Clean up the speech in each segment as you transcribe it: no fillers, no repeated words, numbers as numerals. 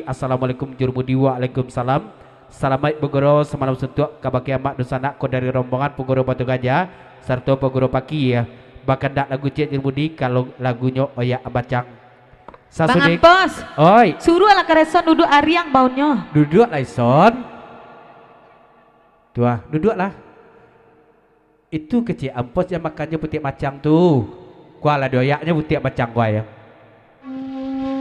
Assalamualaikum jurmudi waalaikumsalam. Selamat begoro semalam suntuk kabaki amak dosana ko dari rombongan penggoro Batu Gajah serta penggoro Paki ya. Bahkan dak lagu cek jurmudi kalau lagunya oya abacang. Bang Ampos. Oi. Suruh ala kareson duduk ariang baunya. Duduk lah ison. Tuah, duduk lah. Itu kecil Ampos yang makannya putih macang tuh. Kuala doyaknya putih macang gua ya.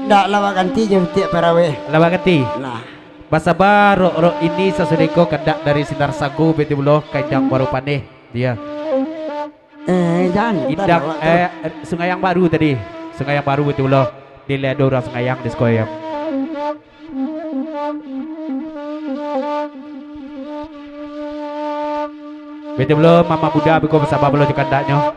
Ndak lawa ganti je tiap parawe. Lawa ganti. Nah. Basa baru ini sasudeko kendak dari sinar sagu beti buloh kaidang baru paneh dia. Jangan. Indang sungai yang baru tadi. Sungai yang baru beti buloh. Di Ledora sungai yang di sekoyang. Beti buloh mama muda beko bersama buloh kandaknya.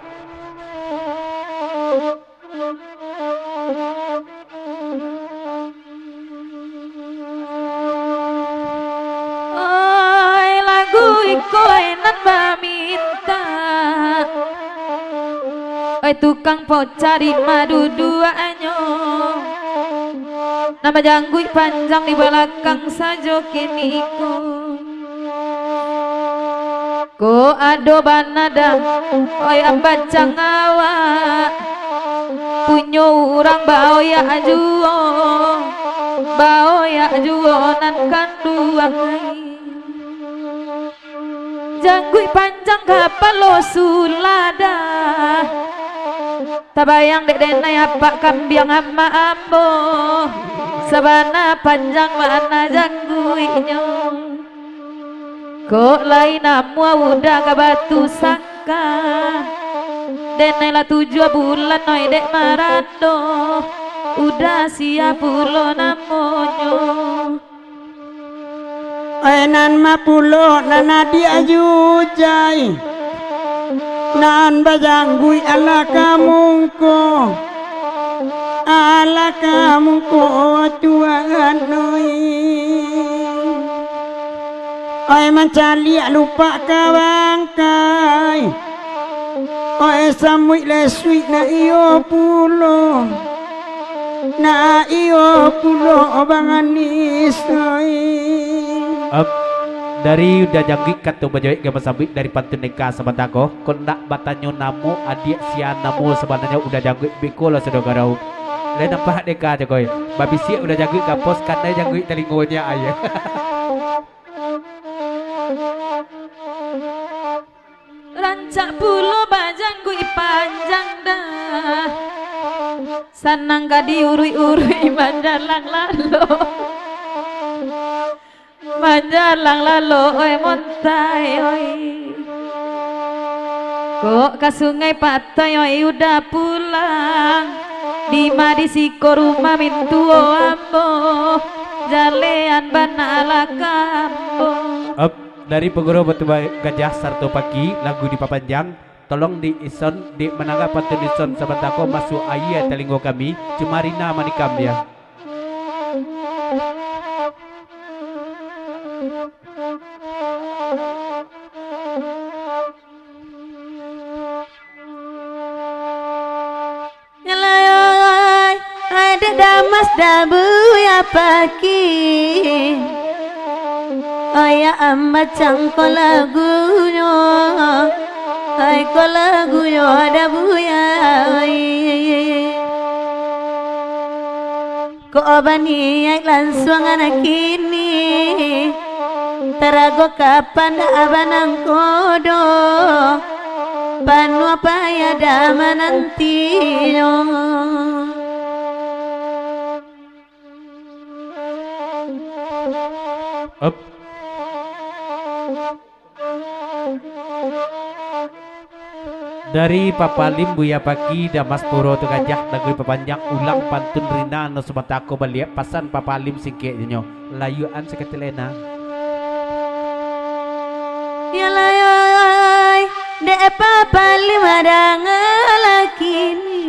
Tukang pocari madu duanya nama janggui panjang di belakang sajo kini ko ado banada oi ambaca ngawa punyo urang bao ya ajuo nan kanduang janggui panjang kapalo sulada tabayang dek denai apa kambiang ama ambo sabana panjang mana jangguinya kok lain amua udah ke batu sangka denai lah 7 bulan noi dek marado udah siap pulo namonyo Ainan mapulo nanadi ajujai nan bajanggui ala kamungko tuan noi oi mencali lupa kawangkai oi samui lesui na iyo pulo banganis oi dari udah janggi katu bajoik gak sambit dari pantun nikah sebatako kondak batanyo namu adik sian namu sebenarnya udah janggi biko lo sedogarau lain nampak nikah aja koy babi siap udah janggi kapos karena janggi telingonya ayah rancak pulo bajanggu panjang dah sanang gak diurui-urui mandalang lalu manjalang lalo oi montai oi kok ke sungai patai oi udah pulang di siko rumah mintuo ambo jalean banala kambo dari penggoro Batu Gajah Sarto Paki lagu di Papanjang tolong di ison di menangga pantun ison sabatako masuk ayat telingo kami cumarina manikam ya. Ada damas dabu ya paki aya amma cangko lagunya ay ko lagunya dabu ya ko obani ay langsung anak ini terago kapan abanang kodo panu apa ya dama nantinya dari Papalim Buya Paki Damas Puro tu Gajah lagu Papanjang ulang pantun Rina no sebatako baliak pasan Papalim singketnya layuan seketelena ya layai de Papalim ada ngalakini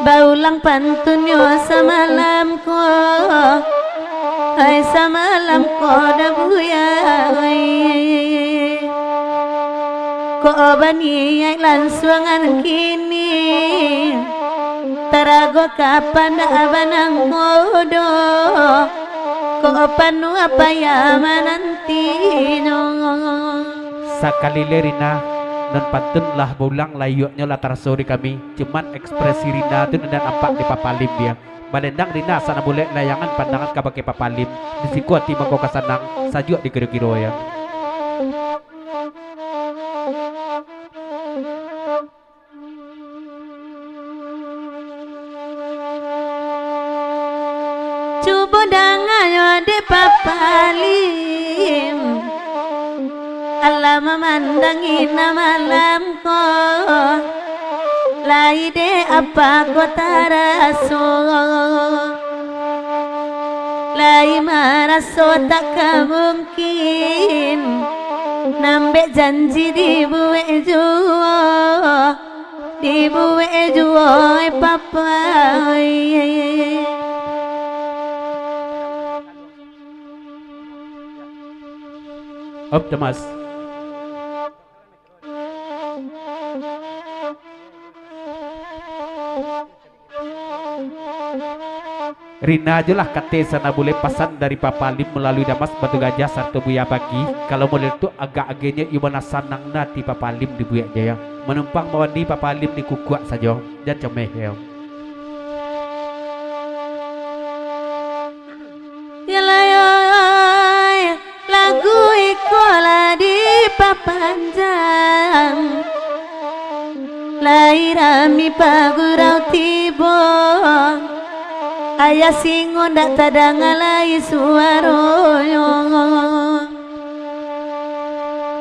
baulang pantunyo samalam ko ay samalam ko dabuya ko bani ay lansuangan kini tarago kapan abanang modo ko panu apa ya manantino sakali lerina dan pantun lah bulang layuknya latar sore kami cuman ekspresi Rina itu dan nampak di papalim dia balendang Rina sana boleh layangan pandangan kabake papalim disiku hati mangko kasanang sajuk di kiro-kiro ya coba dangayo de papalim Allah memandangin malam ko laide apa ko taraso lai maraso tak mungkin nambe janji dibuwe juo papa Optimus Rina aja lah kate sana boleh pesan dari papalim melalui damas batu gajah sarto buya pagi kalau model itu agak-agaknya ibana sanang nati papalim di buya jaya menumpang mawandi papalim di kukuak saja dan comeh ya yalayoy lagu ikola di papanjang lairami pagurau tibong ayah singo ndak tadangalai suaroyo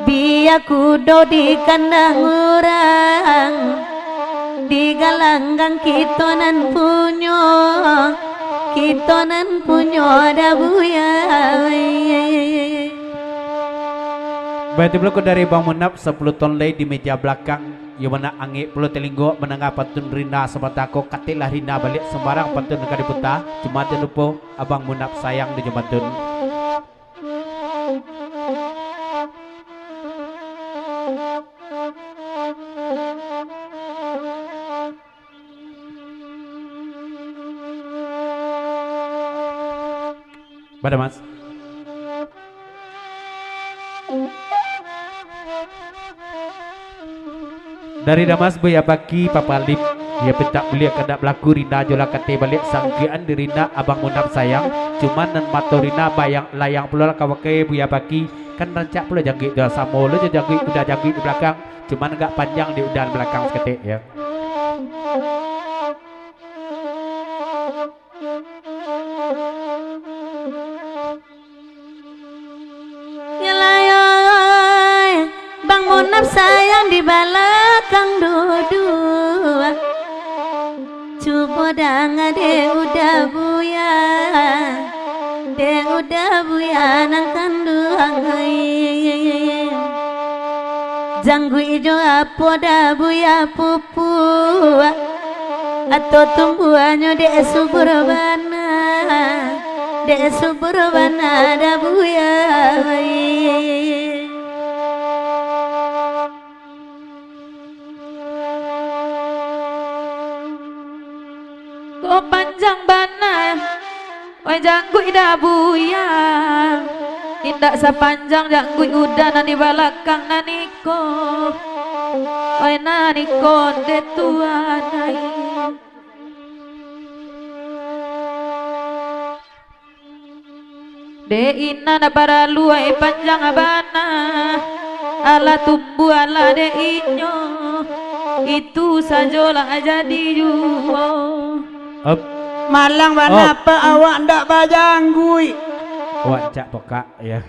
biya kudo di kandang orang di galanggang kitonan punyo ada buya berarti belum dari Bang Munaf 10 ton lay di meja belakang Yomana angin perlu telinggo menengah pantun Rina sebatako katilah Rina balik sembarang pantun negara puta cuma jangan lupa Abang Munaf sayang di jembatan pada mas dari damas buya pagi papalim dia petak belia kada berlaku Rina jola kate balik sanggian di Rina Abang Munaf sayang cuman nan mato Rina bayang layang pula kawake buya pagi kan rancak pula janggi dah samo lo janggi udah janggi di belakang cuman agak panjang di udan belakang sekete ya Bang Munaf sayang di belakang dua coba danga de udah buya nang kanduang janggu ijo apa da buya pupu atau tumbuhannya de suburbana da buya panjang bana oi janggui dah buya indak sepanjang janggui udah nani balakang naniko oi naniko de tuanai de ina na para luai panjang bana ala tumbuh ala de inyo itu sajolah jadi juo Malang mana apa awak ndak bajanggui awak cak poka ya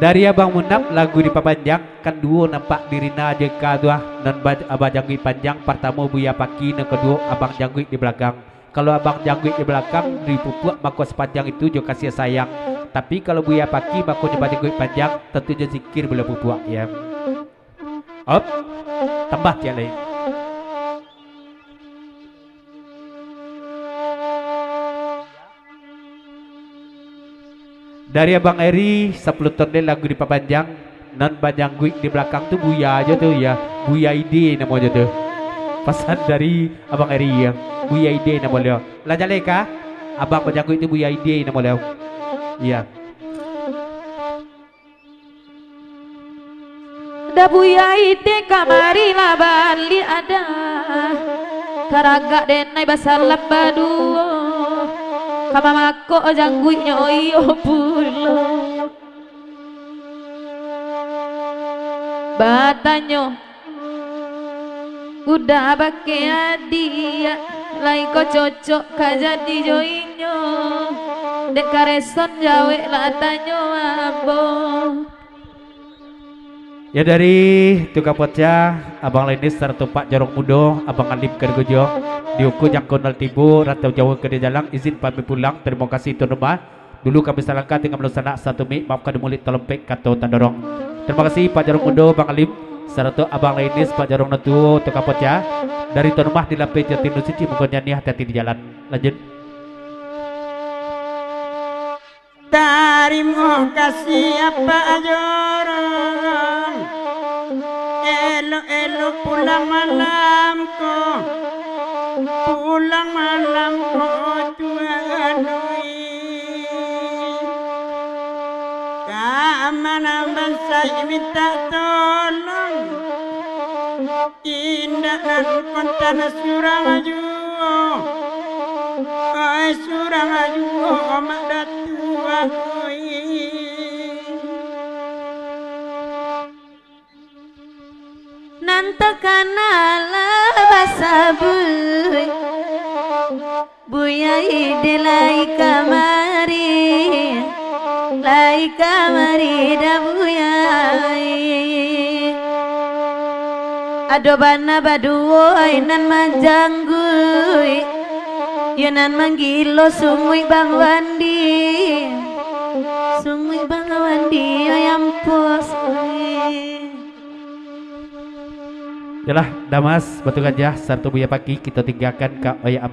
dari Abang Munaf lagu di papanjang kan duo nampak di Rina jeka tuah dan abang janggui panjang pertama buya paki dan kedua abang janggui di belakang kalau abang janggui di belakang di pupuk maka sepanjang itu juga kasih sayang tapi kalau buya paki maka nyoba janggui panjang tentu je zikir bila pupuk ya tambah ya lain dari Abang Eri 10 ton lagu di papanjang non banjangguik di belakang tuh buya aja tuh ya buya ide namanya tuh Pesan dari Abang Eri yang Buya Ide nama beliau. Lanjut leka. Abang penjago itu Buya Ide nama beliau. Iya. Da Buya Ide kamari lah bali ada. Karaga denai basalam baduo. Kama mako janggui nyoyo pulo. Batanyo udah pakai adia lai ko cocok kajadi joinyo dek kareson jawe latanyo ambo. Ya dari tukang poca Abang Lenis serta Pak Jorong Mudo Abang Alip Kergojo diukur yang konal tibu Rantau Jawa ke jalan izin pamit pulang. Terima kasih tuan rumah. Dulu kami salangkan dengan melaksana 1 Mei maafkan mulit tolempek kata tandorong. Terima kasih Pak Jorong Mudo Bang Alip serta Abang Lenis Pak Jorong Netu tukang poca dari tuan rumah di Lampe Jatinu Suci mungkin nih hati-hati di jalan. Lanjut. Terima kasih apa jorong elo pulang malamku tuanui kamana bangsa minta tolong indah dan kontan surang ajuo surang ajuo mak datua Nanto kanala basa Buya Ide lai kamari da Buya Ado bana baduo ainan majanggui Yunan manggilo sungui Bang Wandi ayam pos Yalah Damas batu gajah satu Buya Pagi kita tinggalkan ke Oya